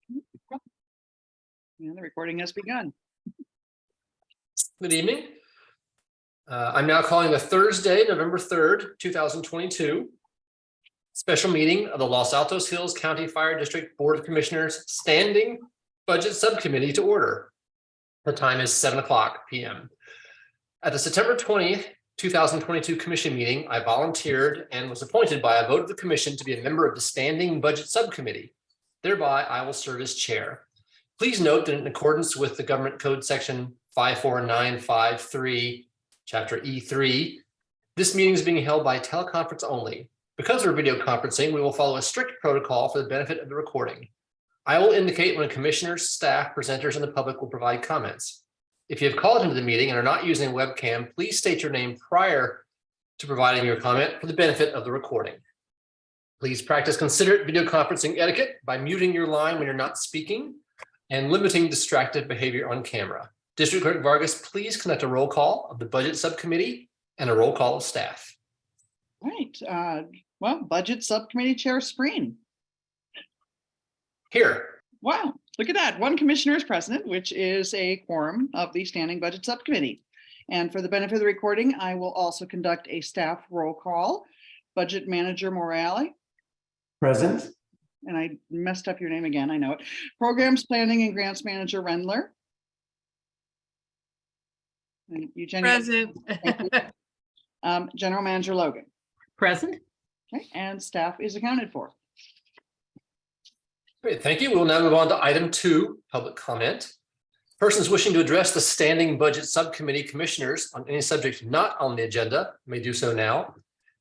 And the recording has begun. Good evening. I'm now calling the Thursday, November 3rd, 2022 special meeting of the Los Altos Hills County Fire District Board of Commissioners Standing Budget Subcommittee to order. The time is 7:00 p.m. At the September 20th, 2022 commission meeting, I volunteered and was appointed by a vote of the commission to be a member of the Standing Budget Subcommittee. Thereby, I will serve as chair. Please note that in accordance with the Government Code Section 54953, Chapter E3, this meeting is being held by teleconference only. Because we're video conferencing, we will follow a strict protocol for the benefit of the recording. I will indicate when commissioners, staff, presenters, and the public will provide comments. If you have called into the meeting and are not using a webcam, please state your name prior to providing your comment for the benefit of the recording. Please practice considerate video conferencing etiquette by muting your line when you're not speaking and limiting distracted behavior on camera. District Clerk Vargas, please conduct a roll call of the Budget Subcommittee and a roll call of staff. Right. Well, Budget Subcommittee Chair Spreen. Here. Wow, look at that. One commissioner is present, which is a quorum of the Standing Budget Subcommittee. And for the benefit of the recording, I will also conduct a staff roll call. Budget Manager Morale. Present. And I messed up your name again, I know it. Programs Planning and Grants Manager Rendler. And Eugenia. Present. General Manager Logan. Present. Okay, and staff is accounted for. Great, thank you. We'll now move on to item 2, public comment. Persons wishing to address the Standing Budget Subcommittee commissioners on any subject not on the agenda may do so now.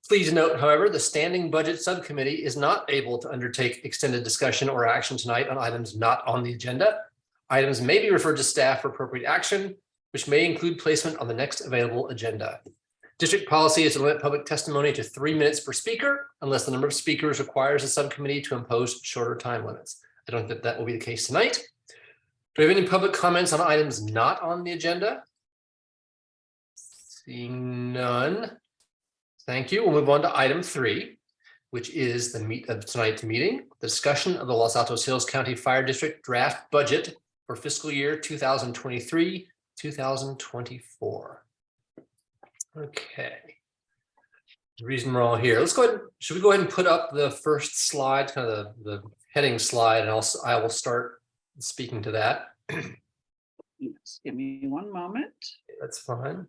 Please note, however, the Standing Budget Subcommittee is not able to undertake extended discussion or action tonight on items not on the agenda. Items may be referred to staff for appropriate action, which may include placement on the next available agenda. District policy is to limit public testimony to 3 minutes per speaker, unless the number of speakers requires the subcommittee to impose shorter time limits. I don't think that will be the case tonight. Do we have any public comments on items not on the agenda? Seeing none. Thank you. We'll move on to item 3, which is the meat of tonight's meeting, the discussion of the Los Altos Hills County Fire District draft budget for fiscal year 2023-2024. Okay. The reason we're all here. Let's go ahead. Should we go ahead and put up the first slide, kind of the heading slide, and I will start speaking to that. Yes, give me one moment. That's fine.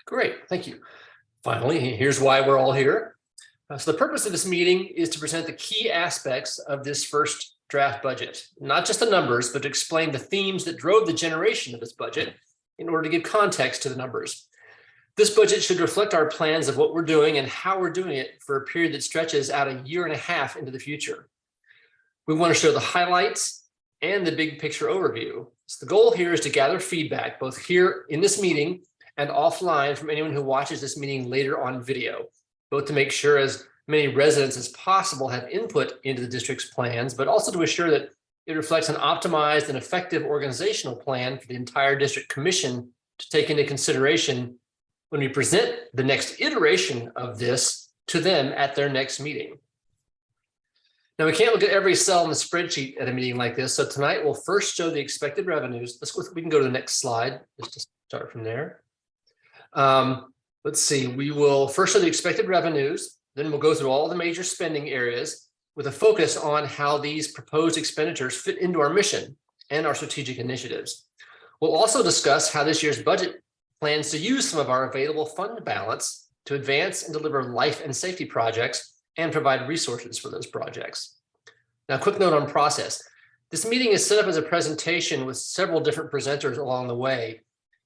Great, thank you. Finally, here's why we're all here. So the purpose of this meeting is to present the key aspects of this first draft budget, not just the numbers, but to explain the themes that drove the generation of this budget in order to give context to the numbers. This budget should reflect our plans of what we're doing and how we're doing it for a period that stretches out 1.5 years into the future. We want to show the highlights and the big picture overview. So the goal here is to gather feedback, both here in this meeting and offline from anyone who watches this meeting later on video, both to make sure as many residents as possible have input into the district's plans, but also to assure that it reflects an optimized and effective organizational plan for the entire district commission to take into consideration when we present the next iteration of this to them at their next meeting. Now, we can't look at every cell in the spreadsheet at a meeting like this, so tonight we'll first show the expected revenues. We can go to the next slide, just to start from there. Let's see, we will first show the expected revenues, then we'll go through all the major spending areas with a focus on how these proposed expenditures fit into our mission and our strategic initiatives. We'll also discuss how this year's budget plans to use some of our available fund balance to advance and deliver life and safety projects and provide resources for those projects. Now, a quick note on process. This meeting is set up as a presentation with several different presenters along the way.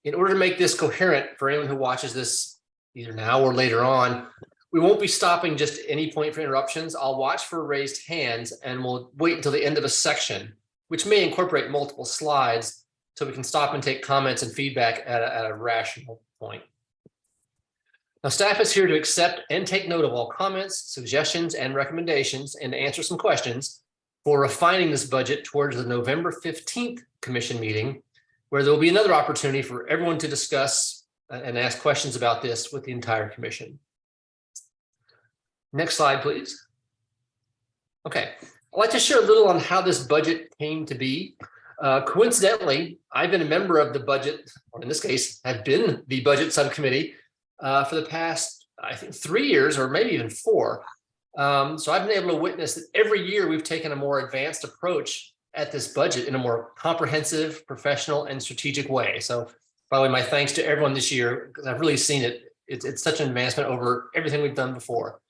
In order to make this coherent for anyone who watches this either now or later on, we won't be stopping just at any point for interruptions. I'll watch for raised hands and we'll wait until the end of a section, which may incorporate multiple slides, so we can stop and take comments and feedback at a rational point. Now, staff is here to accept and take note of all comments, suggestions, and recommendations, and to answer some questions for refining this budget towards the November 15th commission meeting, where there will be another opportunity for everyone to discuss and ask questions about this with the entire commission. Next slide, please. Okay, I'd like to share a little on how this budget came to be. Coincidentally, I've been a member of the budget, or in this case, have been the budget subcommittee for the past, I think, 3 years or maybe even 4. So I've been able to witness that every year we've taken a more advanced approach at this budget in a more comprehensive, professional, and strategic way. So by the way, my thanks to everyone this year, because I've really seen it. It's such an advancement over everything we've done before.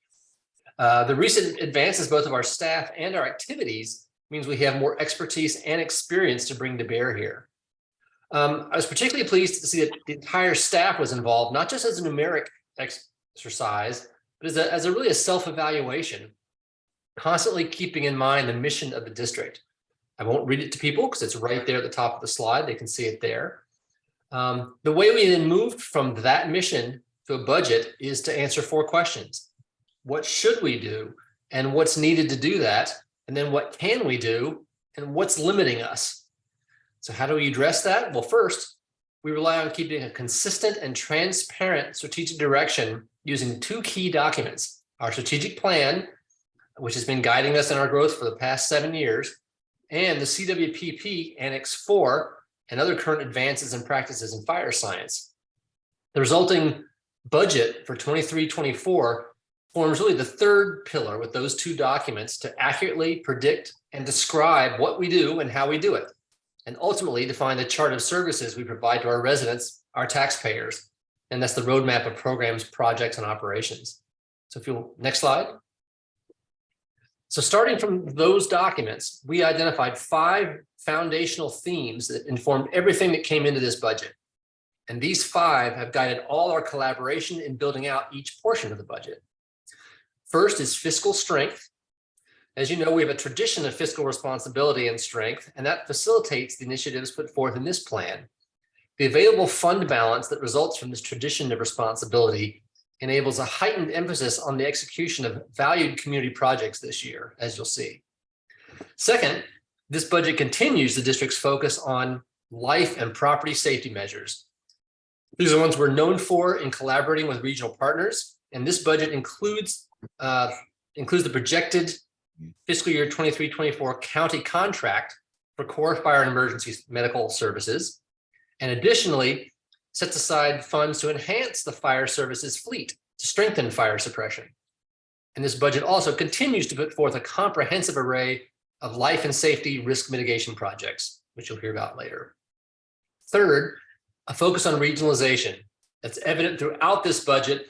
The recent advances, both of our staff and our activities, means we have more expertise and experience to bring to bear here. I was particularly pleased to see that the entire staff was involved, not just as a numeric exercise, but as a really a self-evaluation, constantly keeping in mind the mission of the district. I won't read it to people because it's right there at the top of the slide. They can see it there. The way we then moved from that mission to a budget is to answer 4 questions. What should we do? And what's needed to do that? And then what can we do? And what's limiting us? So how do we address that? Well, first, we rely on keeping a consistent and transparent strategic direction using 2 key documents: our strategic plan, which has been guiding us in our growth for the past 7 years, and the CWPP Annex 4 and other current advances and practices in fire science. The resulting budget for 23-24 forms really the 3rd pillar with those 2 documents to accurately predict and describe what we do and how we do it, and ultimately define the chart of services we provide to our residents, our taxpayers. And that's the roadmap of programs, projects, and operations. So if you'll, next slide. So starting from those documents, we identified 5 foundational themes that informed everything that came into this budget. And these 5 have guided all our collaboration in building out each portion of the budget. First is fiscal strength. As you know, we have a tradition of fiscal responsibility and strength, and that facilitates the initiatives put forth in this plan. The available fund balance that results from this tradition of responsibility enables a heightened emphasis on the execution of valued community projects this year, as you'll see. Second, this budget continues the district's focus on life and property safety measures. These are the ones we're known for in collaborating with regional partners, and this budget includes the projected fiscal year 23-24 county contract for core fire and emergency medical services, and additionally sets aside funds to enhance the fire services fleet to strengthen fire suppression. And this budget also continues to put forth a comprehensive array of life and safety risk mitigation projects, which you'll hear about later. Third, a focus on regionalization that's evident throughout this budget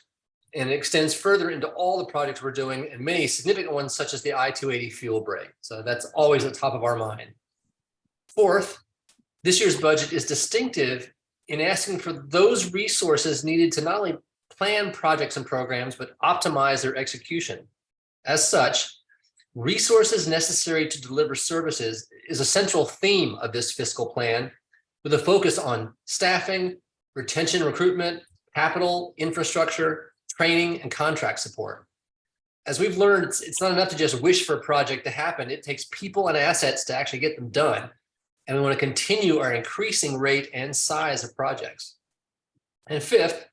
and extends further into all the projects we're doing, and many significant ones such as the I-280 fuel break. So that's always at the top of our mind. Fourth, this year's budget is distinctive in asking for those resources needed to not only plan projects and programs, but optimize their execution. As such, resources necessary to deliver services is a central theme of this fiscal plan, with a focus on staffing, retention, recruitment, capital, infrastructure, training, and contract support. As we've learned, it's not enough to just wish for a project to happen. It takes people and assets to actually get them done. And we want to continue our increasing rate and size of projects. And fifth,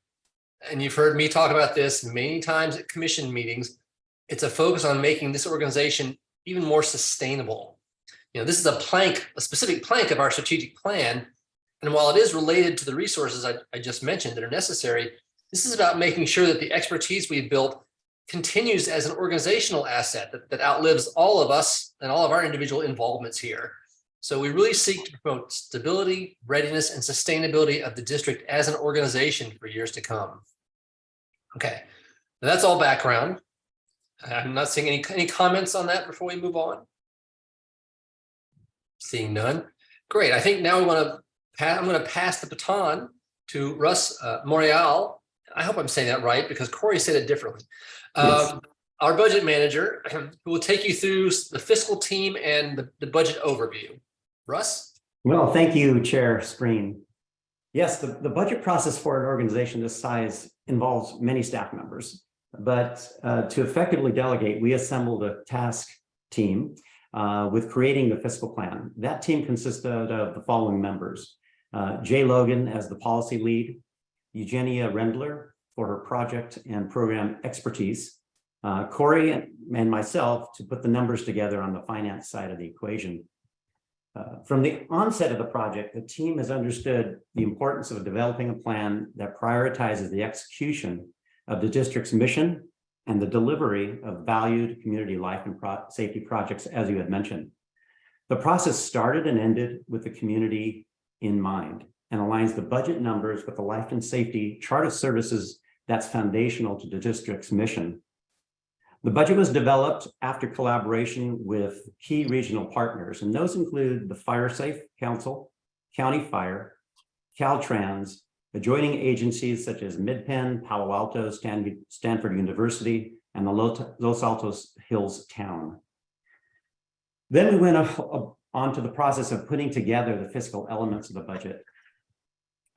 and you've heard me talk about this many times at commission meetings, it's a focus on making this organization even more sustainable. You know, this is a specific plank of our strategic plan. And while it is related to the resources I just mentioned that are necessary, this is about making sure that the expertise we've built continues as an organizational asset that outlives all of us and all of our individual involvements here. So we really seek to promote stability, readiness, and sustainability of the district as an organization for years to come. Okay, now that's all background. I'm not seeing any comments on that before we move on. Seeing none. Great. I think now I'm going to pass the baton to Russ Morial. I hope I'm saying that right because Corey said it differently. Yes. Our budget manager, who will take you through the fiscal team and the budget overview. Russ? Well, thank you, Chair Spreen. Yes, the budget process for an organization this size involves many staff members, but to effectively delegate, we assembled a task team with creating the fiscal plan. That team consisted of the following members: Jay Logan as the policy lead, Eugenia Rendler for her project and program expertise, Corey and myself to put the numbers together on the finance side of the equation. From the onset of the project, the team has understood the importance of developing a plan that prioritizes the execution of the district's mission and the delivery of valued community life and safety projects, as you had mentioned. The process started and ended with the community in mind and aligns the budget numbers with the life and safety chart of services that's foundational to the district's mission. The budget was developed after collaboration with key regional partners, and those include the Fire Safe Council, County Fire, Caltrans, adjoining agencies such as MidPenn, Palo Alto, Stanford University, and the Los Altos Hills town. Then we went on to the process of putting together the fiscal elements of the budget.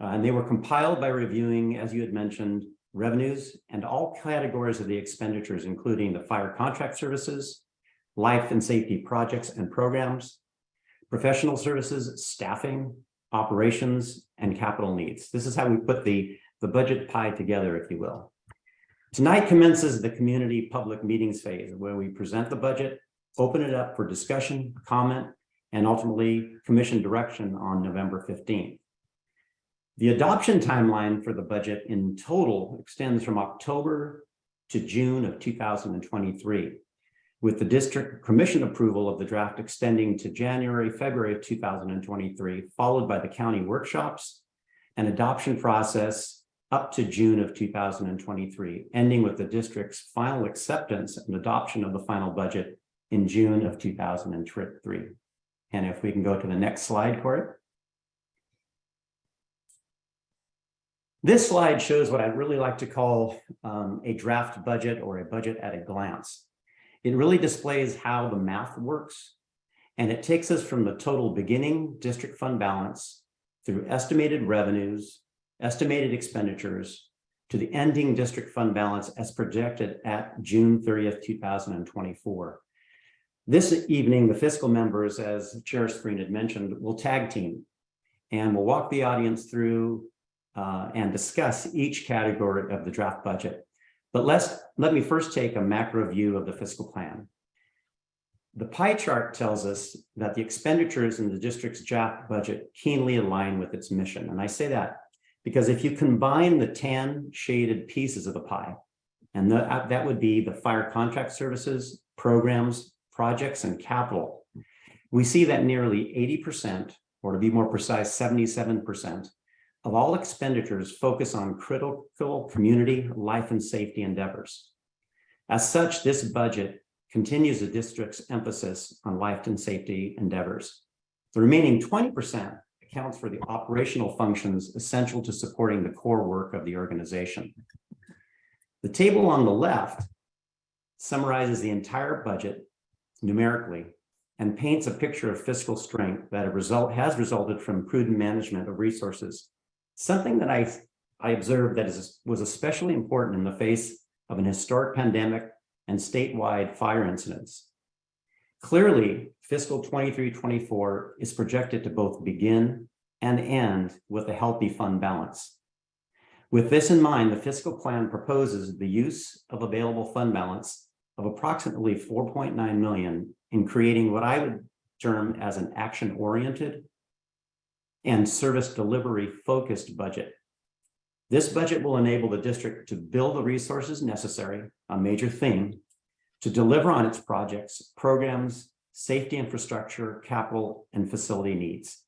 And they were compiled by reviewing, as you had mentioned, revenues and all categories of the expenditures, including the fire contract services, life and safety projects and programs, professional services, staffing, operations, and capital needs. This is how we put the budget pie together, if you will. Tonight commences the community public meetings phase, where we present the budget, open it up for discussion, comment, and ultimately commission direction on November 15th. The adoption timeline for the budget in total extends from October to June of 2023, with the district commission approval of the draft extending to January, February of 2023, followed by the county workshops and adoption process up to June of 2023, ending with the district's final acceptance and adoption of the final budget in June of 2003. And if we can go to the next slide, Corey. This slide shows what I really like to call a draft budget or a budget at a glance. It really displays how the math works, and it takes us from the total beginning district fund balance through estimated revenues, estimated expenditures, to the ending district fund balance as projected at June 30th, 2024. This evening, the fiscal members, as Chair Spreen had mentioned, will tag team and will walk the audience through and discuss each category of the draft budget. But let me first take a macro view of the fiscal plan. The pie chart tells us that the expenditures in the district's draft budget keenly align with its mission. And I say that because if you combine the tan shaded pieces of the pie, and that would be the fire contract services, programs, projects, and capital, we see that nearly 80%, or to be more precise, 77%, of all expenditures focus on critical community life and safety endeavors. As such, this budget continues the district's emphasis on life and safety endeavors. The remaining 20% accounts for the operational functions essential to supporting the core work of the organization. The table on the left summarizes the entire budget numerically and paints a picture of fiscal strength that has resulted from prudent management of resources. Something that I observed that was especially important in the face of an historic pandemic and statewide fire incidents. Clearly, fiscal 23-24 is projected to both begin and end with a healthy fund balance. With this in mind, the fiscal plan proposes the use of available fund balance of approximately $4.9 million in creating what I would term as an action-oriented and service delivery focused budget. This budget will enable the district to build the resources necessary, a major theme, to deliver on its projects, programs, safety infrastructure, capital, and facility needs.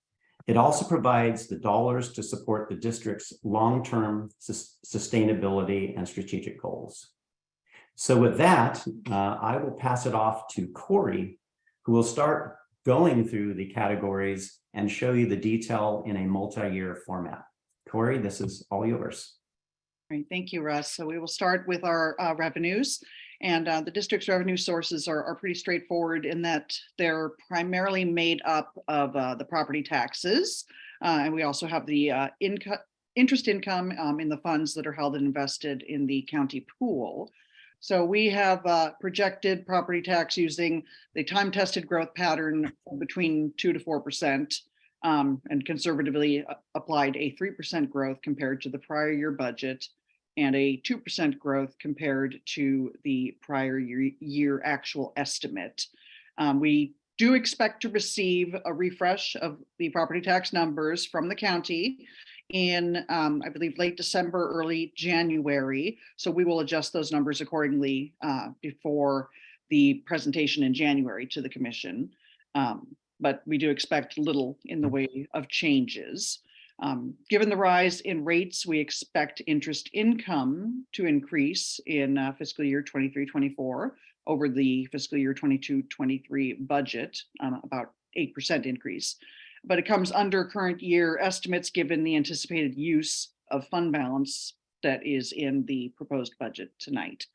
It also provides the dollars to support the district's long-term sustainability and strategic goals. So with that, I will pass it off to Corey, who will start going through the categories and show you the detail in a multi-year format. Corey, this is all yours. Great, thank you, Russ. So we will start with our revenues, and the district's revenue sources are pretty straightforward in that they're primarily made up of the property taxes, and we also have the interest income in the funds that are held and invested in the county pool. So we have projected property tax using the time-tested growth pattern between 2 to 4%, and conservatively applied a 3% growth compared to the prior year budget. and a 2% growth compared to the prior year actual estimate. We do expect to receive a refresh of the property tax numbers from the county in, I believe, late December, early January. So we will adjust those numbers accordingly before the presentation in January to the commission. But we do expect little in the way of changes. Given the rise in rates, we expect interest income to increase in fiscal year 23-24 over the fiscal year 22-23 budget, about 8% increase. But it comes under current year estimates given the anticipated use of fund balance that is in the proposed budget tonight.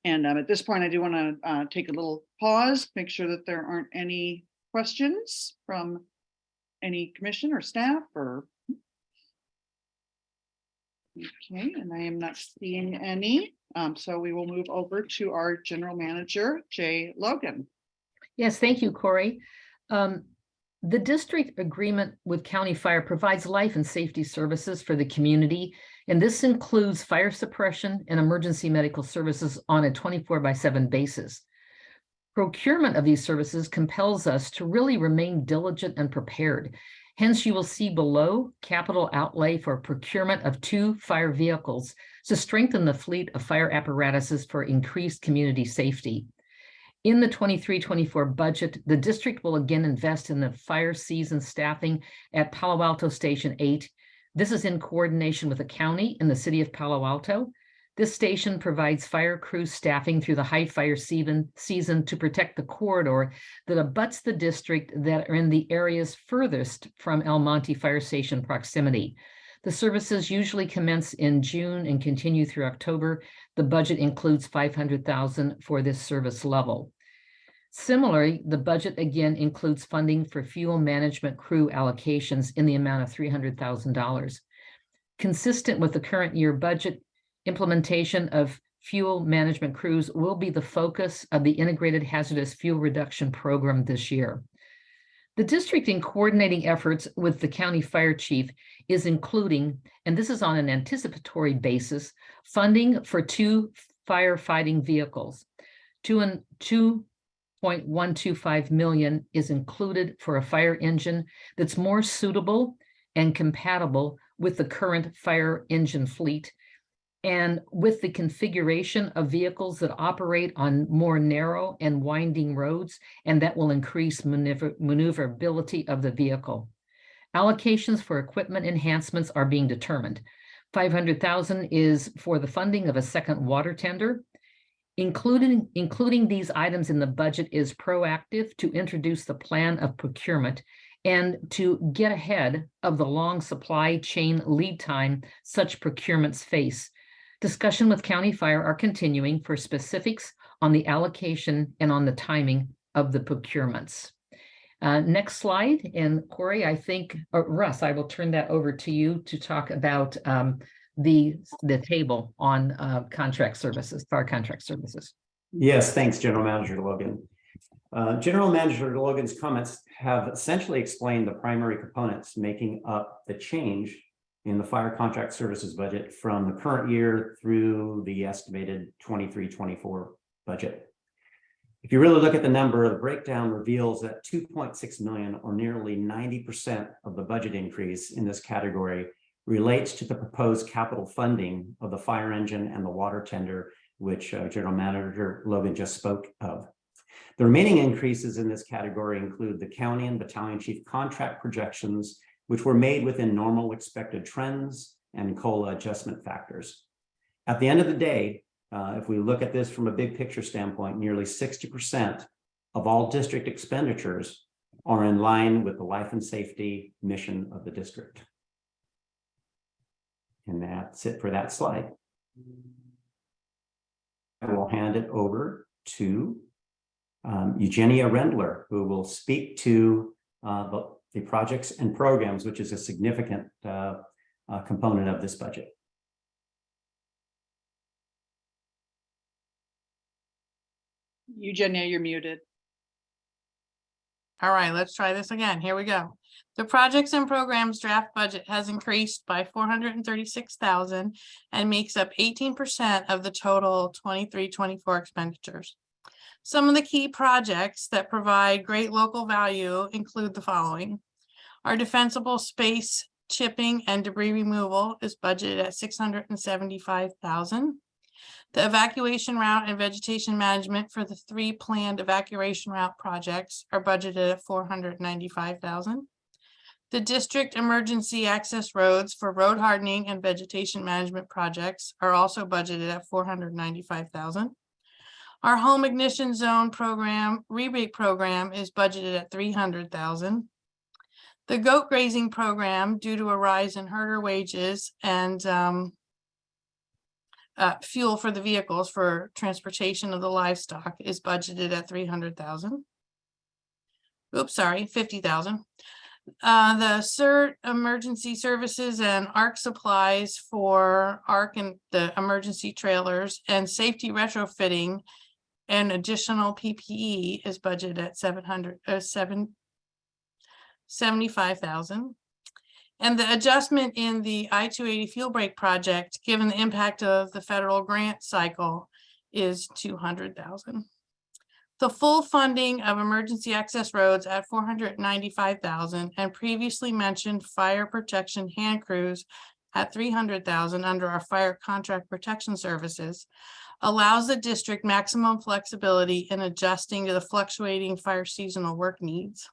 And at this point, I do want to take a little pause, make sure that there aren't any questions from any commission or staff or. Okay, and I am not seeing any. So we will move over to our general manager, Jay Logan. Yes, thank you, Corey. The district agreement with County Fire provides life and safety services for the community, and this includes fire suppression and emergency medical services on a 24/7 basis. Procurement of these services compels us to really remain diligent and prepared. Hence, you will see below capital outlay for procurement of 2 fire vehicles to strengthen the fleet of fire apparatuses for increased community safety. In the 23-24 budget, the district will again invest in the fire season staffing at Palo Alto Station 8. This is in coordination with the county and the city of Palo Alto. This station provides fire crew staffing through the high fire season to protect the corridor that abuts the district that are in the areas furthest from El Monte Fire Station proximity. The services usually commence in June and continue through October. The budget includes $500,000 for this service level. Similarly, the budget again includes funding for fuel management crew allocations in the amount of $300,000. Consistent with the current year budget, implementation of fuel management crews will be the focus of the Integrated Hazardous Fuel Reduction Program this year. The district, in coordinating efforts with the county fire chief, is including, and this is on an anticipatory basis, funding for 2 firefighting vehicles. $2.125 million is included for a fire engine that's more suitable and compatible with the current fire engine fleet, and with the configuration of vehicles that operate on more narrow and winding roads, and that will increase maneuverability of the vehicle. Allocations for equipment enhancements are being determined. $500,000 is for the funding of a second water tender. Including these items in the budget is proactive to introduce the plan of procurement and to get ahead of the long supply chain lead time such procurements face. Discussion with County Fire are continuing for specifics on the allocation and on the timing of the procurements. Next slide, and Corey, I think, or Russ, I will turn that over to you to talk about the table on contract services, fire contract services. Yes, thanks, General Manager Logan. General Manager Logan's comments have essentially explained the primary components making up the change in the fire contract services budget from the current year through the estimated 23-24 budget. If you really look at the number, the breakdown reveals that 2.6 million, or nearly 90% of the budget increase in this category, relates to the proposed capital funding of the fire engine and the water tender, which General Manager Logan just spoke of. The remaining increases in this category include the county and battalion chief contract projections, which were made within normal expected trends and COLA adjustment factors. At the end of the day, if we look at this from a big picture standpoint, nearly 60% of all district expenditures are in line with the life and safety mission of the district. And that's it for that slide. I will hand it over to Eugenia Rendler, who will speak to the projects and programs, which is a significant component of this budget. Eugenia, you're muted. All right, let's try this again. Here we go. The projects and programs draft budget has increased by 436,000 and makes up 18% of the total 23-24 expenditures. Some of the key projects that provide great local value include the following. Our defensible space chipping and debris removal is budgeted at 675,000. The evacuation route and vegetation management for the 3 planned evacuation route projects are budgeted at 495,000. The district emergency access roads for road hardening and vegetation management projects are also budgeted at 495,000. Our home ignition zone program rebate program is budgeted at 300,000. The goat grazing program, due to a rise in herder wages and fuel for the vehicles for transportation of the livestock, is budgeted at 300,000. Oops, sorry, 50,000. The CERT emergency services and ARC supplies for ARC and the emergency trailers and safety retrofitting and additional PPE is budgeted at 75,000. And the adjustment in the I-280 fuel break project, given the impact of the federal grant cycle, is 200,000. The full funding of emergency access roads at 495,000 and previously mentioned fire protection hand crews at 300,000 under our fire contract protection services allows the district maximum flexibility in adjusting to the fluctuating fire seasonal work needs.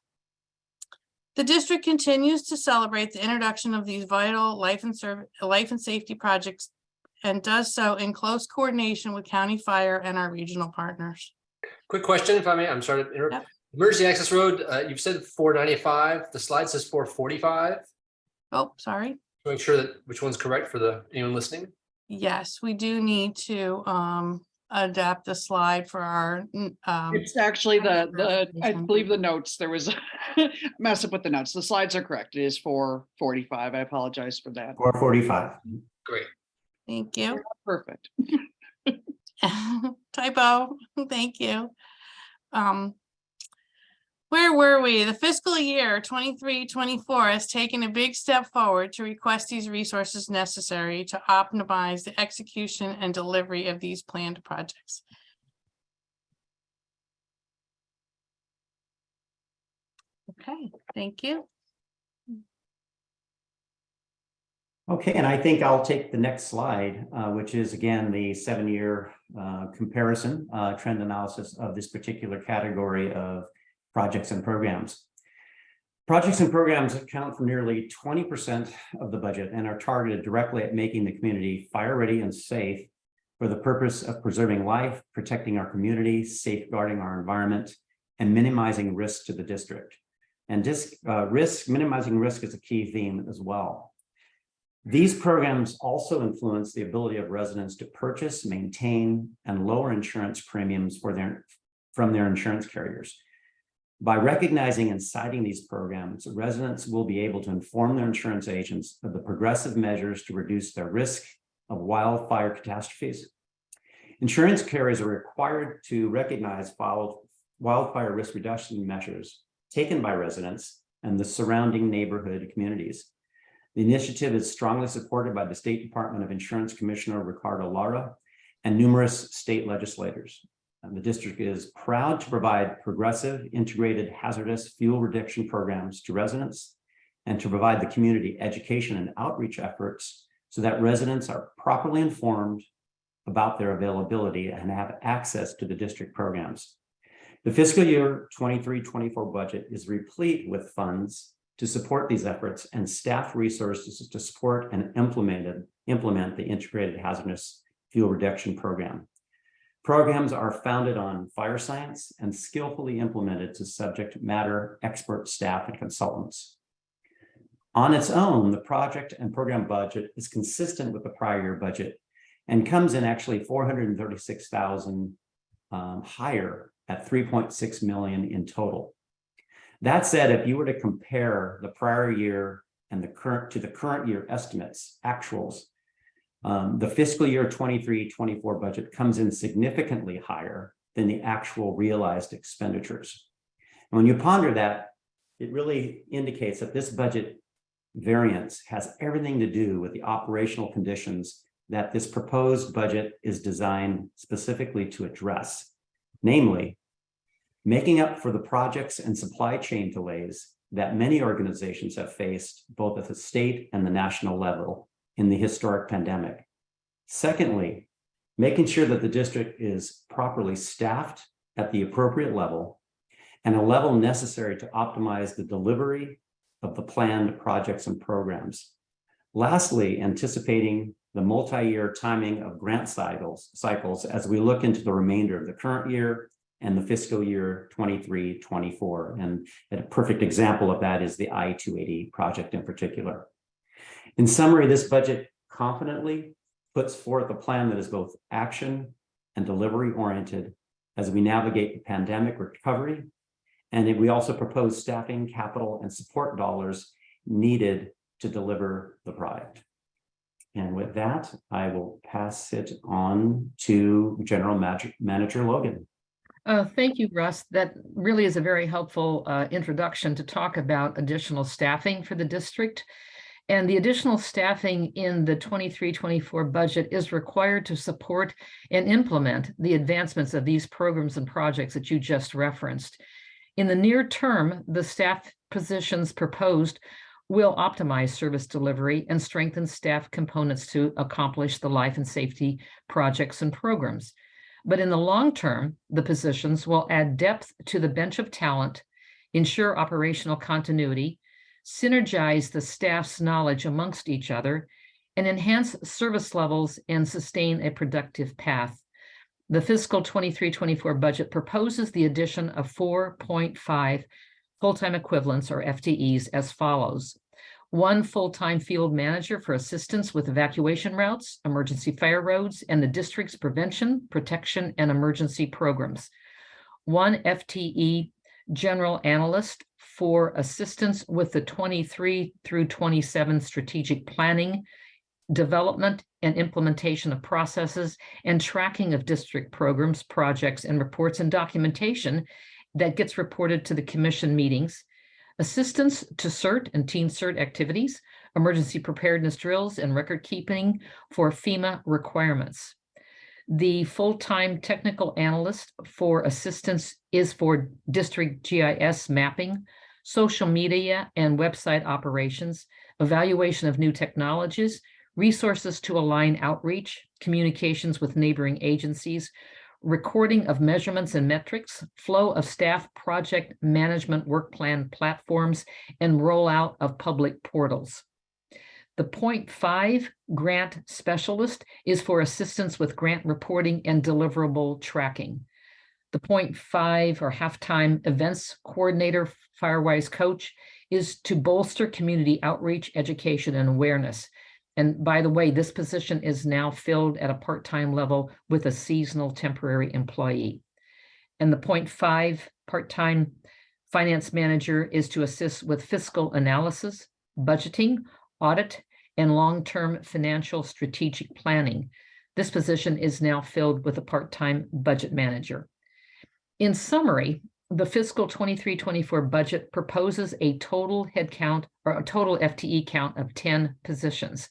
The district continues to celebrate the introduction of these vital life and safety projects and does so in close coordination with county fire and our regional partners. Quick question, if I may. I'm sorry to interrupt. Yep. Emergency access road, you've said 495. The slide says 445. Oh, sorry. Make sure that which one's correct for anyone listening. Yes, we do need to adapt the slide for our It's actually I believe the notes, there was a mess up with the notes. The slides are correct. It is 445. I apologize for that. 445. Great. thank you. Perfect. Typo, thank you. Where were we? The fiscal year 23-24 has taken a big step forward to request these resources necessary to optimize the execution and delivery of these planned projects. Okay, thank you. Okay, and I think I'll take the next slide, which is again the 7-year comparison trend analysis of this particular category of projects and programs. Projects and programs account for nearly 20% of the budget and are targeted directly at making the community fire ready and safe for the purpose of preserving life, protecting our community, safeguarding our environment, and minimizing risk to the district. And minimizing risk is a key theme as well. These programs also influence the ability of residents to purchase, maintain, and lower insurance premiums from their insurance carriers. By recognizing and citing these programs, residents will be able to inform their insurance agents of the progressive measures to reduce their risk of wildfire catastrophes. Insurance carriers are required to recognize wildfire risk reduction measures taken by residents and the surrounding neighborhood communities. The initiative is strongly supported by the State Department of Insurance Commissioner Ricardo Lara and numerous state legislators. And the district is proud to provide progressive integrated hazardous fuel reduction programs to residents and to provide the community education and outreach efforts so that residents are properly informed about their availability and have access to the district programs. The fiscal year 23-24 budget is replete with funds to support these efforts and staff resources to support and implement the integrated hazardous fuel reduction program. Programs are founded on fire science and skillfully implemented to subject matter expert staff and consultants. On its own, the project and program budget is consistent with the prior year budget and comes in actually 436,000 higher at 3.6 million in total. That said, if you were to compare the prior year and the current year estimates, actuals, the fiscal year 23-24 budget comes in significantly higher than the actual realized expenditures. And when you ponder that, it really indicates that this budget variance has everything to do with the operational conditions that this proposed budget is designed specifically to address. Namely, making up for the projects and supply chain delays that many organizations have faced both at the state and the national level in the historic pandemic. Secondly, making sure that the district is properly staffed at the appropriate level and a level necessary to optimize the delivery of the planned projects and programs. Lastly, anticipating the multi-year timing of grant cycles as we look into the remainder of the current year and the fiscal year 23-24. And a perfect example of that is the I-280 project in particular. In summary, this budget confidently puts forth a plan that is both action and delivery oriented as we navigate the pandemic recovery. And we also propose staffing, capital, and support dollars needed to deliver the project. And with that, I will pass it on to General Manager Logan. Thank you, Russ. That really is a very helpful introduction to talk about additional staffing for the district. And the additional staffing in the 23-24 budget is required to support and implement the advancements of these programs and projects that you just referenced. In the near term, the staff positions proposed will optimize service delivery and strengthen staff components to accomplish the life and safety projects and programs. But in the long term, the positions will add depth to the bench of talent, ensure operational continuity, synergize the staff's knowledge amongst each other, and enhance service levels and sustain a productive path. The fiscal 23-24 budget proposes the addition of 4.5 full-time equivalents or FTEs as follows. 1 full-time field manager for assistance with evacuation routes, emergency fire roads, and the district's prevention, protection, and emergency programs. 1 FTE general analyst for assistance with the 23-27 strategic planning, development, and implementation of processes and tracking of district programs, projects, and reports and documentation that gets reported to the commission meetings. Assistance to CERT and Teen CERT activities, emergency preparedness drills, and record keeping for FEMA requirements. The full-time technical analyst for assistance is for district GIS mapping, social media and website operations, evaluation of new technologies, resources to align outreach, communications with neighboring agencies, recording of measurements and metrics, flow of staff project management work plan platforms, and rollout of public portals. The 0.5 grant specialist is for assistance with grant reporting and deliverable tracking. The 0.5 or half-time events coordinator, Firewise coach, is to bolster community outreach, education, and awareness. And by the way, this position is now filled at a part-time level with a seasonal temporary employee. And the 0.5 part-time finance manager is to assist with fiscal analysis, budgeting, audit, and long-term financial strategic planning. This position is now filled with a part-time budget manager. In summary, the fiscal 23-24 budget proposes a total headcount or a total FTE count of 10 positions.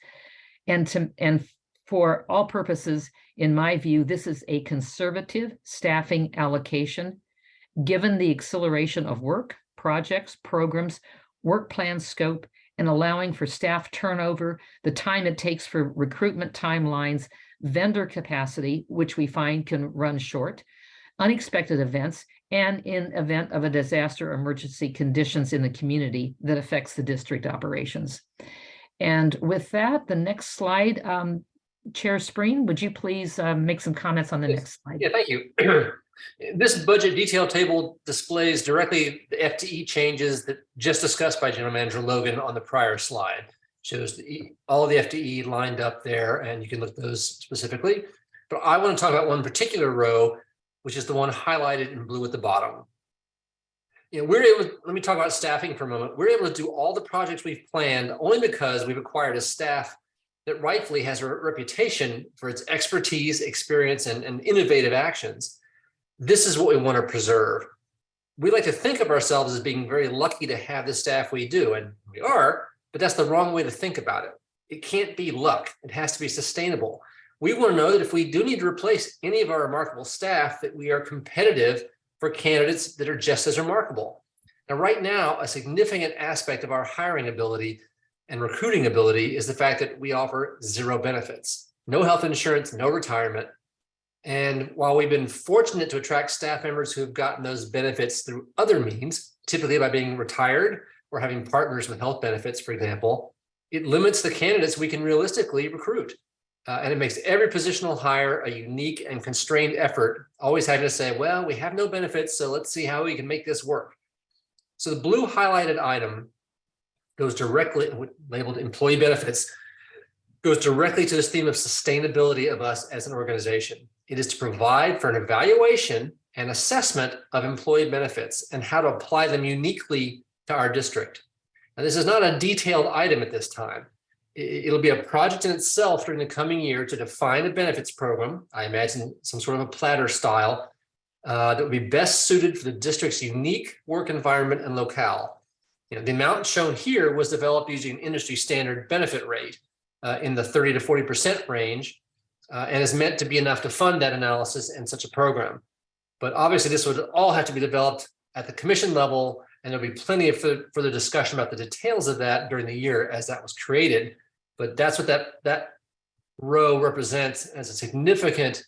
And for all purposes, in my view, this is a conservative staffing allocation, given the acceleration of work, projects, programs, work plan scope, and allowing for staff turnover, the time it takes for recruitment timelines, vendor capacity, which we find can run short, unexpected events, and in event of a disaster or emergency conditions in the community that affects the district operations. And with that, the next slide, Chair Spreen, would you please make some comments on the next slide? Yeah, thank you. This budget detail table displays directly the FTE changes that just discussed by General Manager Logan on the prior slide. Shows all of the FTE lined up there, and you can look at those specifically. But I want to talk about one particular row, which is the one highlighted in blue at the bottom. You know, let me talk about staffing for a moment. We're able to do all the projects we've planned only because we've acquired a staff that rightfully has a reputation for its expertise, experience, and innovative actions. This is what we want to preserve. we like to think of ourselves as being very lucky to have the staff we do, and we are, but that's the wrong way to think about it. It can't be luck. It has to be sustainable. We want to know that if we do need to replace any of our remarkable staff, that we are competitive for candidates that are just as remarkable. Now, right now, a significant aspect of our hiring ability and recruiting ability is the fact that we offer zero benefits, no health insurance, no retirement. And while we've been fortunate to attract staff members who have gotten those benefits through other means, typically by being retired or having partners with health benefits, for example, it limits the candidates we can realistically recruit. And it makes every positional hire a unique and constrained effort, always having to say, well, we have no benefits, so let's see how we can make this work. So the blue highlighted item goes directly, labeled employee benefits, goes directly to this theme of sustainability of us as an organization. It is to provide for an evaluation and assessment of employee benefits and how to apply them uniquely to our district. Now, this is not a detailed item at this time. It'll be a project in itself during the coming year to define a benefits program. I imagine some sort of a platter style that would be best suited for the district's unique work environment and locale. The amount shown here was developed using an industry standard benefit rate in the 30 to 40% range, and is meant to be enough to fund that analysis and such a program. But obviously, this would all have to be developed at the commission level, and there'll be plenty of further discussion about the details of that during the year as that was created. But that's what that row represents as a significant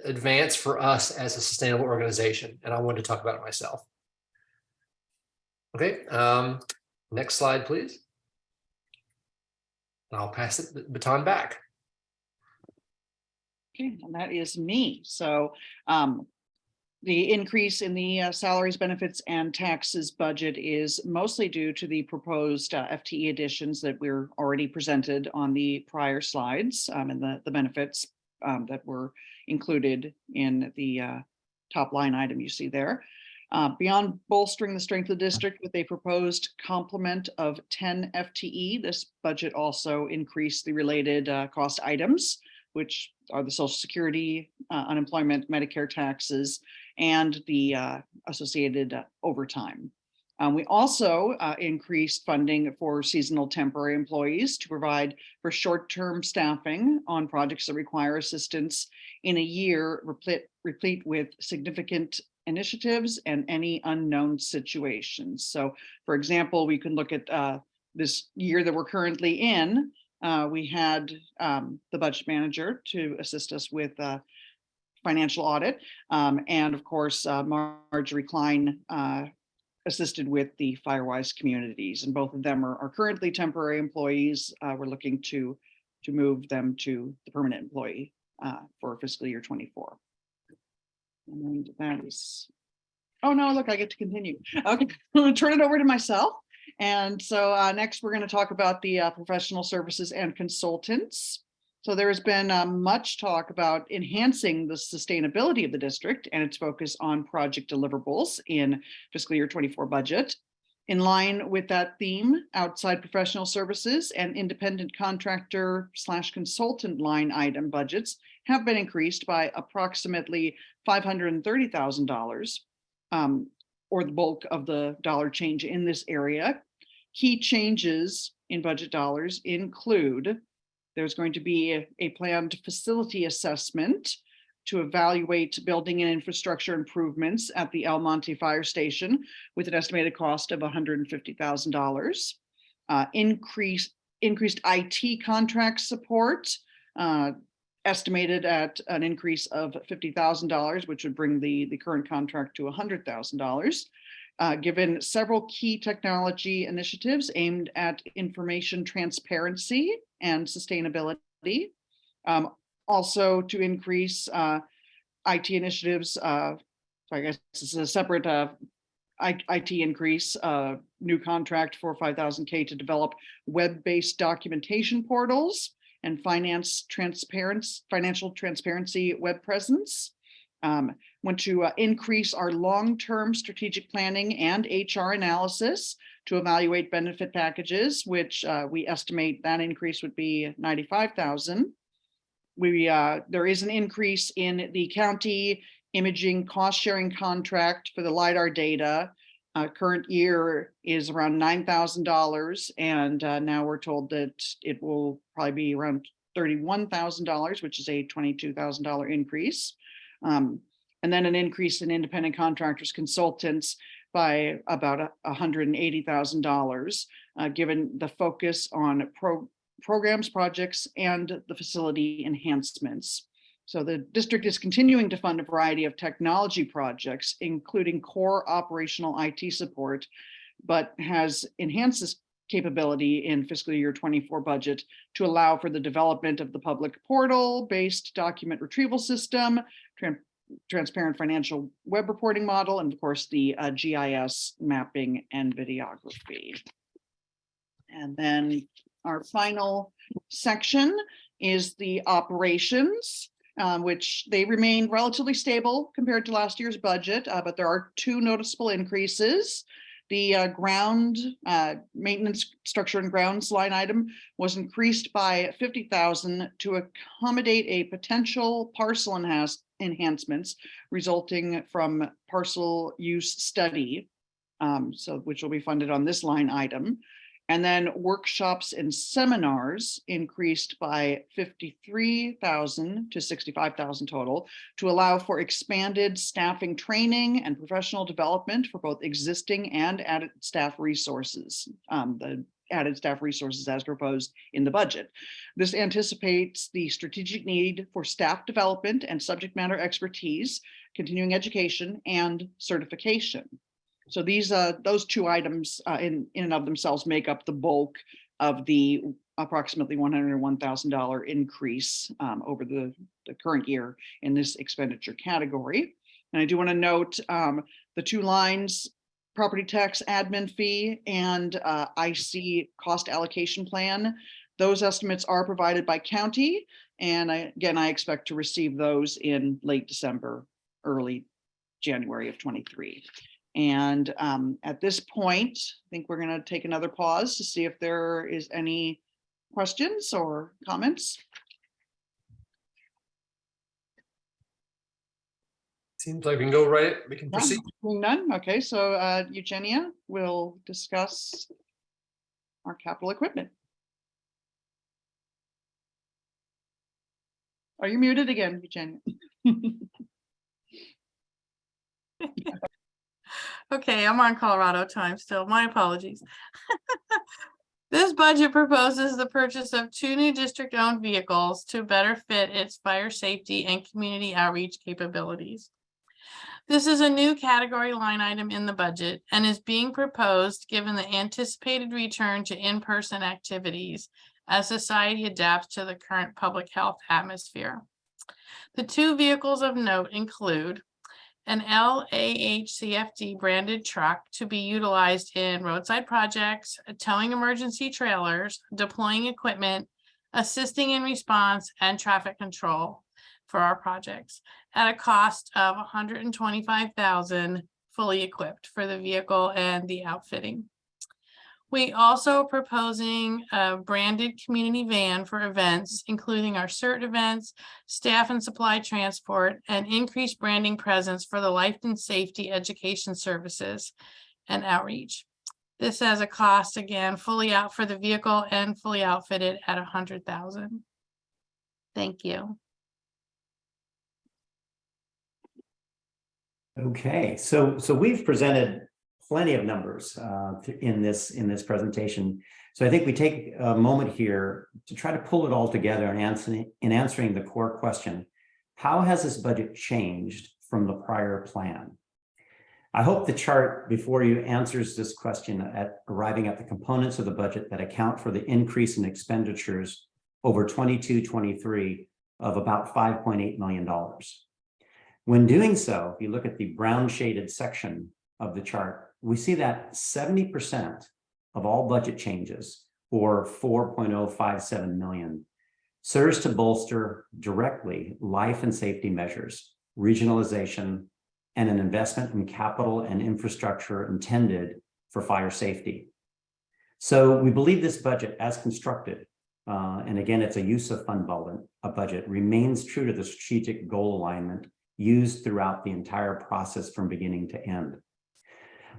advance for us as a sustainable organization. And I wanted to talk about it myself. Okay, next slide, please. I'll pass the baton back. Okay, and that is me. So the increase in the salaries, benefits, and taxes budget is mostly due to the proposed FTE additions that we're already presented on the prior slides, and the benefits that were included in the top line item you see there. Beyond bolstering the strength of the district with a proposed complement of 10 FTE, this budget also increased the related cost items, which are the Social Security, unemployment, Medicare taxes, and the associated overtime. We also increased funding for seasonal temporary employees to provide for short-term staffing on projects that require assistance in a year replete with significant initiatives and any unknown situations. So, for example, we can look at this year that we're currently in. We had the budget manager to assist us with financial audit, and of course, Marjorie Klein assisted with the Firewise communities, and both of them are currently temporary employees. We're looking to move them to the permanent employee for fiscal year 24. And that is, oh no, look, I get to continue. Okay, I'm gonna turn it over to myself. And so next we're going to talk about the professional services and consultants. So there has been much talk about enhancing the sustainability of the district and its focus on project deliverables in fiscal year 24 budget. In line with that theme, outside professional services and independent contractor / consultant line item budgets have been increased by approximately $530,000, or the bulk of the dollar change in this area. Key changes in budget dollars include there's going to be a planned facility assessment to evaluate building and infrastructure improvements at the El Monte Fire Station with an estimated cost of $150,000. Increased IT contract support, estimated at an increase of $50,000, which would bring the current contract to $100,000. Given several key technology initiatives aimed at information transparency and sustainability. Also to increase IT initiatives, so I guess this is a separate IT increase, new contract for $5,000K to develop web-based documentation portals and financial transparency web presence. Want to increase our long-term strategic planning and HR analysis to evaluate benefit packages, which we estimate that increase would be $95,000. There is an increase in the county imaging cost sharing contract for the LIDAR data. Current year is around $9,000, and now we're told that it will probably be around $31,000, which is a $22,000 increase. And then an increase in independent contractors consultants by about $180,000, given the focus on programs, projects, and the facility enhancements. So the district is continuing to fund a variety of technology projects, including core operational IT support, but has enhanced this capability in fiscal year 24 budget to allow for the development of the public portal-based document retrieval system, transparent financial web reporting model, and of course the GIS mapping and videography. And then our final section is the operations, which they remain relatively stable compared to last year's budget, but there are two noticeable increases. The ground maintenance structure and grounds line item was increased by $50,000 to accommodate a potential parcel enhancements resulting from parcel use study, which will be funded on this line item. And then workshops and seminars increased by $53,000 to $65,000 total to allow for expanded staffing training and professional development for both existing and added staff resources. The added staff resources as proposed in the budget. This anticipates the strategic need for staff development and subject matter expertise, continuing education, and certification. So these those two items in and of themselves make up the bulk of the approximately $101,000 increase over the current year in this expenditure category. And I do want to note the two lines, property tax admin fee and IC cost allocation plan. Those estimates are provided by county. And I expect to receive those in late December, early January of 23. And at this point, I think we're going to take another pause to see if there is any questions or comments. Seems like we can go right. We can proceed. None. Okay, so Eugenia will discuss our capital equipment. Are you muted again, Eugenia? Okay, I'm on Colorado time still. My apologies. This budget proposes the purchase of 2 new district-owned vehicles to better fit its fire safety and community outreach capabilities. This is a new category line item in the budget and is being proposed given the anticipated return to in-person activities as society adapts to the current public health atmosphere. The 2 vehicles of note include an LAHCFD branded truck to be utilized in roadside projects, towing emergency trailers, deploying equipment, assisting in response, and traffic control for our projects at a cost of $125,000 fully equipped for the vehicle and the outfitting. We also proposing a branded community van for events, including our CERT events, staff and supply transport, and increased branding presence for the life and safety education services and outreach. This has a cost, again, fully out for the vehicle and fully outfitted at $100,000. Thank you. Okay, so we've presented plenty of numbers in this presentation. So I think we take a moment here to try to pull it all together and answering the core question: how has this budget changed from the prior plan? I hope the chart before you answers this question at arriving at the components of the budget that account for the increase in expenditures over 22-23 of about $5.8 million. When doing so, if you look at the brown shaded section of the chart, we see that 70% of all budget changes, or $4.057 million, serves to bolster directly life and safety measures, regionalization, and an investment in capital and infrastructure intended for fire safety. So we believe this budget, as constructed, and again, it's a use of fund budget, remains true to the strategic goal alignment used throughout the entire process from beginning to end.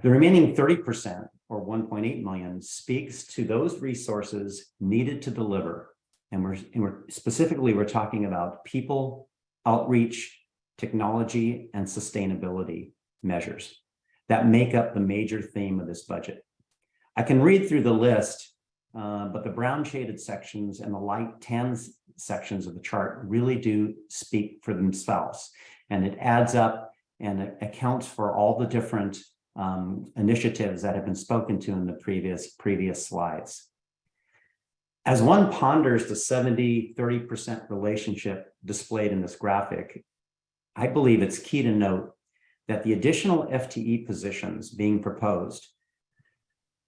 The remaining 30%, or 1.8 million, speaks to those resources needed to deliver. And we're specifically, we're talking about people, outreach, technology, and sustainability measures that make up the major theme of this budget. I can read through the list, but the brown shaded sections and the light tan sections of the chart really do speak for themselves. And it adds up and it accounts for all the different initiatives that have been spoken to in the previous slides. As one ponders the 70-30% relationship displayed in this graphic, I believe it's key to note that the additional FTE positions being proposed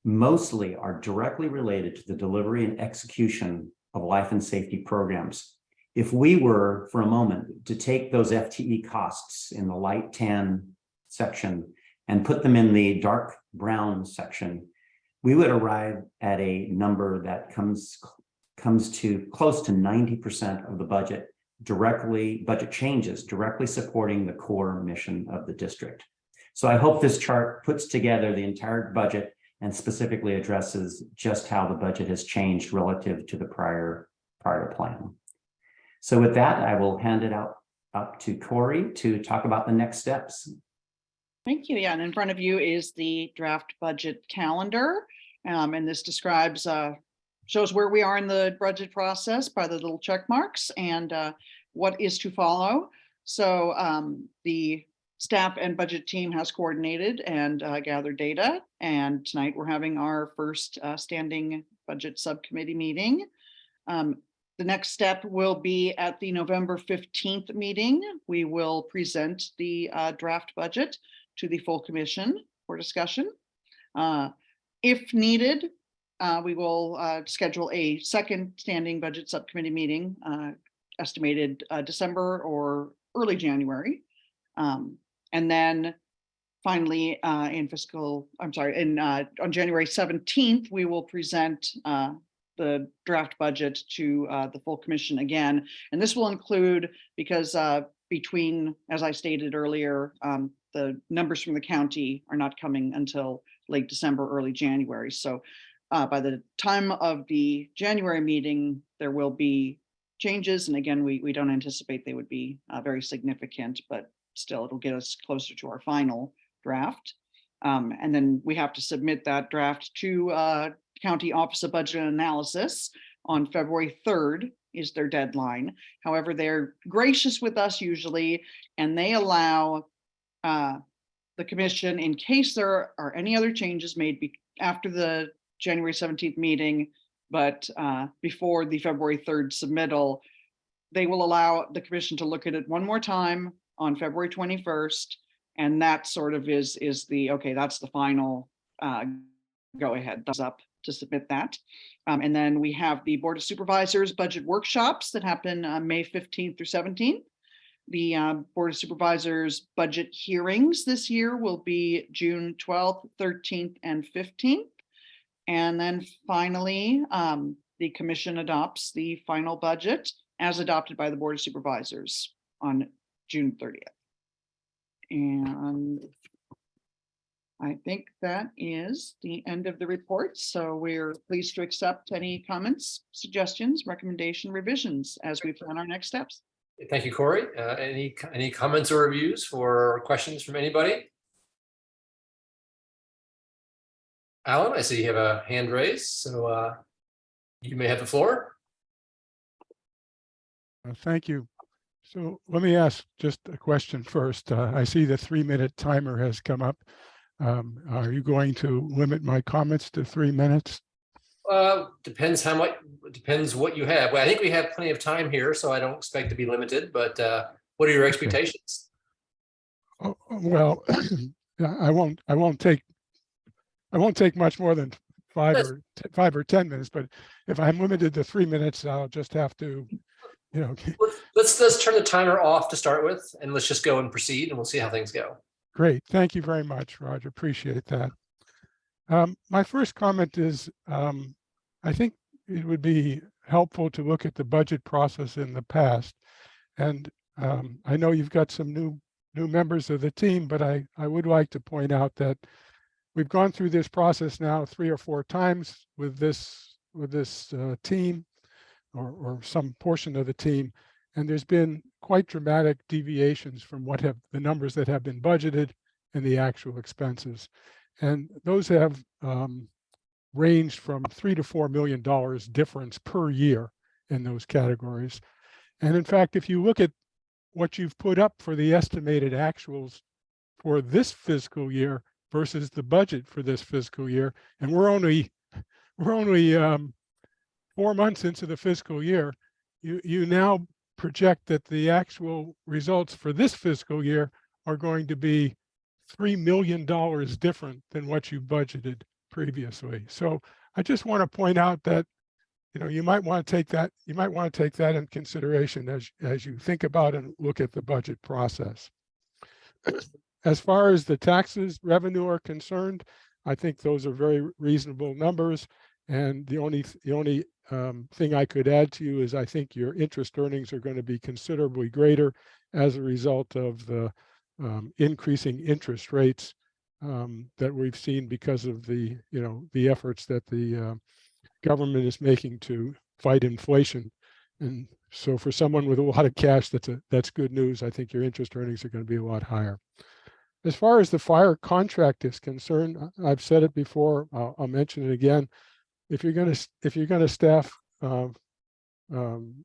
mostly are directly related to the delivery and execution of life and safety programs. If we were, for a moment, to take those FTE costs in the light tan section and put them in the dark brown section, we would arrive at a number that comes to close to 90% of the budget changes directly supporting the core mission of the district. So I hope this chart puts together the entire budget and specifically addresses just how the budget has changed relative to the prior plan. So with that, I will hand it up to Corey to talk about the next steps. Thank you. Yeah, and in front of you is the draft budget calendar. And this describes, shows where we are in the budget process by the little check marks and what is to follow. So the staff and budget team has coordinated and gathered data. And tonight we're having our first standing budget subcommittee meeting. The next step will be at the November 15th meeting. We will present the draft budget to the full commission for discussion. If needed, we will schedule a second standing budget subcommittee meeting, estimated December or early January. And then finally, on January 17th, we will present the draft budget to the full commission again. And this will include, because between, as I stated earlier, the numbers from the county are not coming until late December, early January. So by the time of the January meeting, there will be changes. And again, we don't anticipate they would be very significant, but still it'll get us closer to our final draft. And then we have to submit that draft to County Office of Budget and Analysis on February 3rd is their deadline. However, they're gracious with us usually, and they allow the commission, in case there are any other changes made after the January 17th meeting, but before the February 3rd submittal, they will allow the commission to look at it one more time on February 21st. And that sort of is the, okay, that's the final go ahead, thumbs up to submit that. And then we have the Board of Supervisors budget workshops that happen May 15th through 17th. The Board of Supervisors budget hearings this year will be June 12th, 13th, and 15th. And then finally, the commission adopts the final budget as adopted by the Board of Supervisors on June 30th. And I think that is the end of the report. So we're pleased to accept any comments, suggestions, recommendation, revisions as we plan our next steps. Thank you, Corey. Any comments or reviews or questions from anybody? Alan, I see you have a hand raised, so you may have the floor. Thank you. So let me ask just a question first. I see the 3-minute timer has come up. Are you going to limit my comments to 3 minutes? Depends how much, depends what you have. Well, I think we have plenty of time here, so I don't expect to be limited, but what are your expectations? Okay. Oh, well, I won't take much more than 5 or 10 minutes, but if I'm limited to 3 minutes, I'll just have to, you know. Let's turn the timer off to start with, and let's just go and proceed, and we'll see how things go. Great. Thank you very much, Roger. Appreciate that. My first comment is, I think it would be helpful to look at the budget process in the past. And I know you've got some new members of the team, but I would like to point out that we've gone through this process now 3 or 4 times with this team or some portion of the team, and there's been quite dramatic deviations from what have the numbers that have been budgeted and the actual expenses, and those have ranged from $3 to $4 million difference per year in those categories. And in fact, if you look at what you've put up for the estimated actuals for this fiscal year versus the budget for this fiscal year, and we're only 4 months into the fiscal year, you now project that the actual results for this fiscal year are going to be $3 million different than what you budgeted previously. So I just want to point out that, you know, you might want to take that in consideration as you think about and look at the budget process. As far as the taxes revenue are concerned, I think those are very reasonable numbers. And the only thing I could add to you is I think your interest earnings are going to be considerably greater as a result of the increasing interest rates that we've seen because of the efforts that the government is making to fight inflation. And so for someone with a lot of cash, that's good news. I think your interest earnings are going to be a lot higher. As far as the fire contract is concerned, I've said it before, I'll mention it again. If you're going to staff the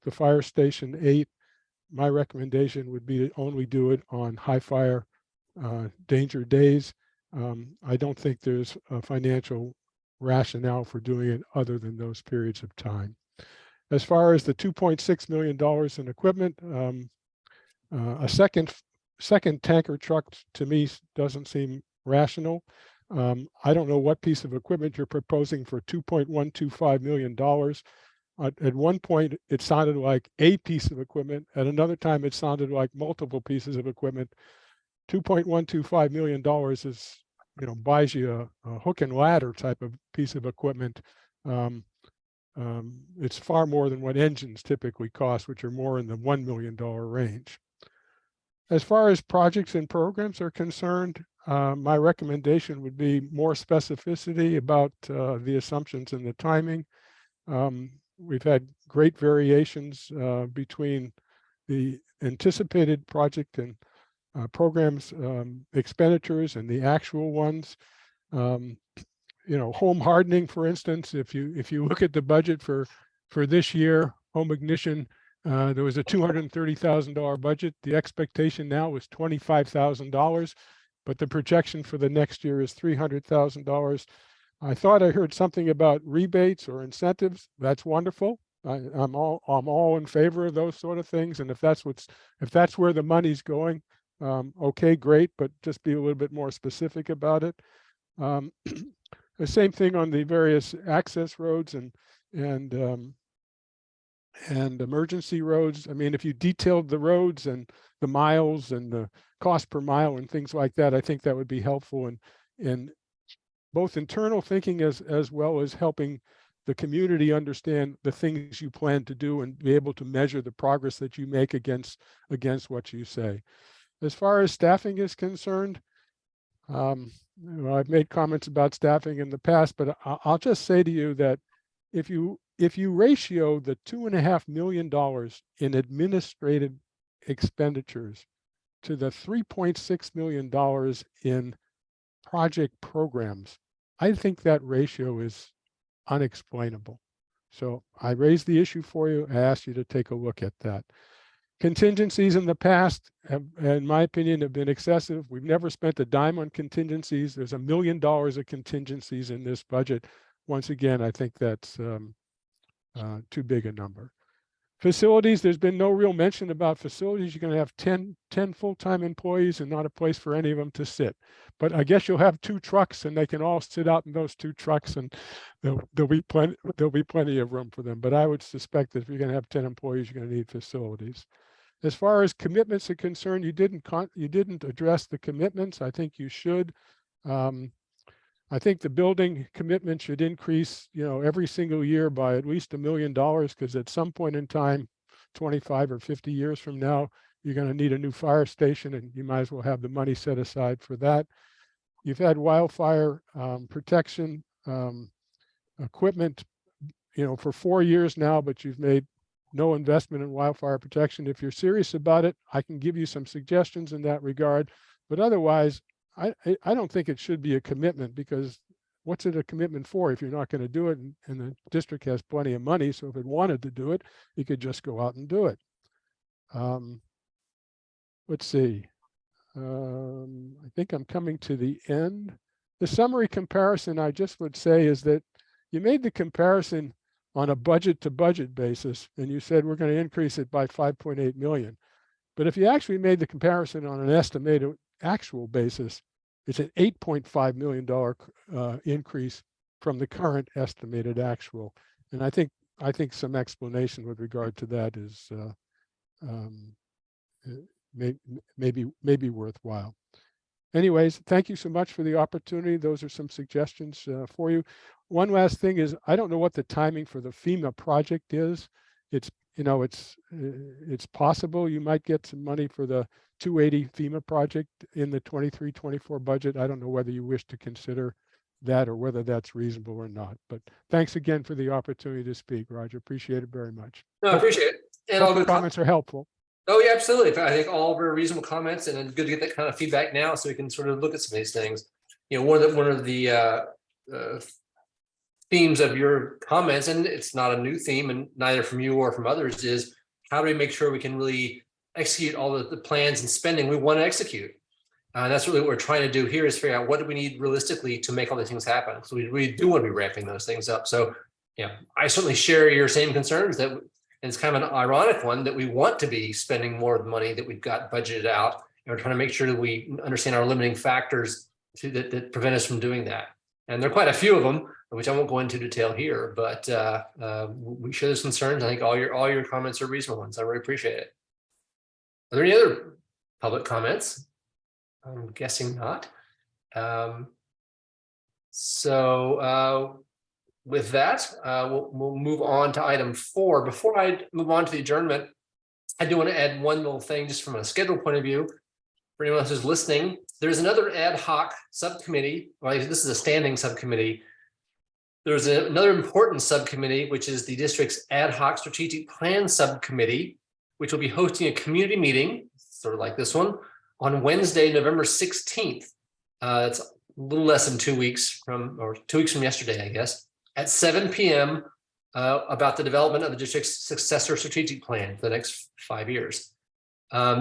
fire station 8, my recommendation would be to only do it on high fire danger days. I don't think there's a financial rationale for doing it other than those periods of time. As far as the $2.6 million in equipment, a second tanker truck to me doesn't seem rational. I don't know what piece of equipment you're proposing for $2.125 million. At one point, it sounded like a piece of equipment. At another time, it sounded like multiple pieces of equipment. $2.125 million is, buys you a hook and ladder type of piece of equipment. It's far more than what engines typically cost, which are more in the $1 million range. As far as projects and programs are concerned, my recommendation would be more specificity about the assumptions and the timing. We've had great variations between the anticipated project and programs expenditures and the actual ones. Home hardening, for instance, if you look at the budget for this year, home ignition, there was a $230,000 budget. The expectation now is $25,000, but the projection for the next year is $300,000. I thought I heard something about rebates or incentives. That's wonderful. I'm all in favor of those sort of things. And if that's where the money's going, okay, great, but just be a little bit more specific about it. The same thing on the various access roads and emergency roads. I mean, if you detailed the roads and the miles and the cost per mile and things like that, I think that would be helpful in both internal thinking as well as helping the community understand the things you plan to do and be able to measure the progress that you make against what you say. As far as staffing is concerned, I've made comments about staffing in the past, but I'll just say to you that if you ratio the $2.5 million in administrative expenditures to the $3.6 million in project programs, I think that ratio is unexplainable. So I raised the issue for you. I asked you to take a look at that. Contingencies in the past, in my opinion, have been excessive. We've never spent a dime on contingencies. There's $1 million of contingencies in this budget. Once again, I think that's too big a number. Facilities, there's been no real mention about facilities. You're going to have 10 full-time employees and not a place for any of them to sit. But I guess you'll have 2 trucks and they can all sit out in those 2 trucks and there'll be plenty of room for them. But I would suspect that if you're going to have 10 employees, you're going to need facilities. As far as commitments are concerned, you didn't address the commitments. I think you should. I think the building commitment should increase, every single year by at least $1 million, because at some point in time, 25 or 50 years from now, you're going to need a new fire station, and you might as well have the money set aside for that. You've had wildfire protection equipment, for 4 years now, but you've made no investment in wildfire protection. If you're serious about it, I can give you some suggestions in that regard. But otherwise, I don't think it should be a commitment, because what's it a commitment for if you're not going to do it? And the district has plenty of money, so if it wanted to do it, it could just go out and do it. Let's see. I think I'm coming to the end. The summary comparison, I just would say, is that you made the comparison on a budget to budget basis, and you said we're going to increase it by 5.8 million. But if you actually made the comparison on an estimated actual basis, it's an $8.5 million increase from the current estimated actual. And I think some explanation with regard to that is maybe worthwhile. Anyways, thank you so much for the opportunity. Those are some suggestions for you. One last thing is, I don't know what the timing for the FEMA project is. It's possible you might get some money for the 280 FEMA project in the 23-24 budget. I don't know whether you wish to consider that or whether that's reasonable or not. But thanks again for the opportunity to speak, Roger. Appreciate it very much. No, I appreciate it. And all the good comments are helpful. Oh, yeah, absolutely. I think all very reasonable comments, and it's good to get that kind of feedback now so we can sort of look at some of these things. One of the themes of your comments, and it's not a new theme, and neither from you or from others, is how do we make sure we can really execute all the plans and spending we want to execute? And that's really what we're trying to do here, is figure out what do we need realistically to make all these things happen. So we really do want to be ramping those things up. So, I certainly share your same concerns that. And it's kind of an ironic one that we want to be spending more of the money that we've got budgeted out. And we're trying to make sure that we understand our limiting factors that prevent us from doing that. And there are quite a few of them, which I won't go into detail here, but we share those concerns. I think all your comments are reasonable ones. I really appreciate it. Are there any other public comments? I'm guessing not. With that, we'll move on to item 4. Before I move on to the adjournment, I do want to add one little thing just from a schedule point of view. For anyone else who's listening, there's another ad hoc subcommittee. Well, this is a standing subcommittee. There's another important subcommittee, which is the district's ad hoc strategic plan subcommittee, which will be hosting a community meeting, sort of like this one, on Wednesday, November 16th. It's a little less than 2 weeks from yesterday, I guess, at 7 p.m. About the development of the district's successor strategic plan for the next 5 years.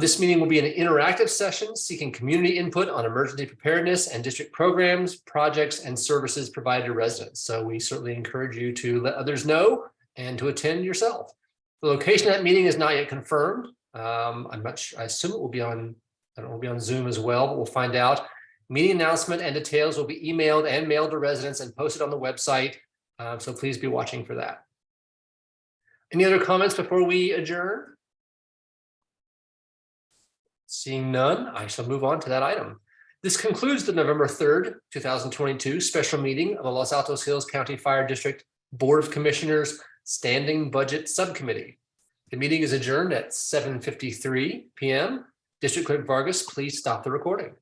This meeting will be an interactive session seeking community input on emergency preparedness and district programs, projects, and services provided to residents. So we certainly encourage you to let others know and to attend yourself. The location of that meeting is not yet confirmed. I assume it will be on, Zoom as well, but we'll find out. Meeting announcement and details will be emailed and mailed to residents and posted on the website. So please be watching for that. Any other comments before we adjourn? Seeing none, I shall move on to that item. This concludes the November 3rd, 2022 special meeting of the Los Altos Hills County Fire District Board of Commissioners Standing Budget Subcommittee. The meeting is adjourned at 7:53 p.m. District Clerk Vargas, please stop the recording.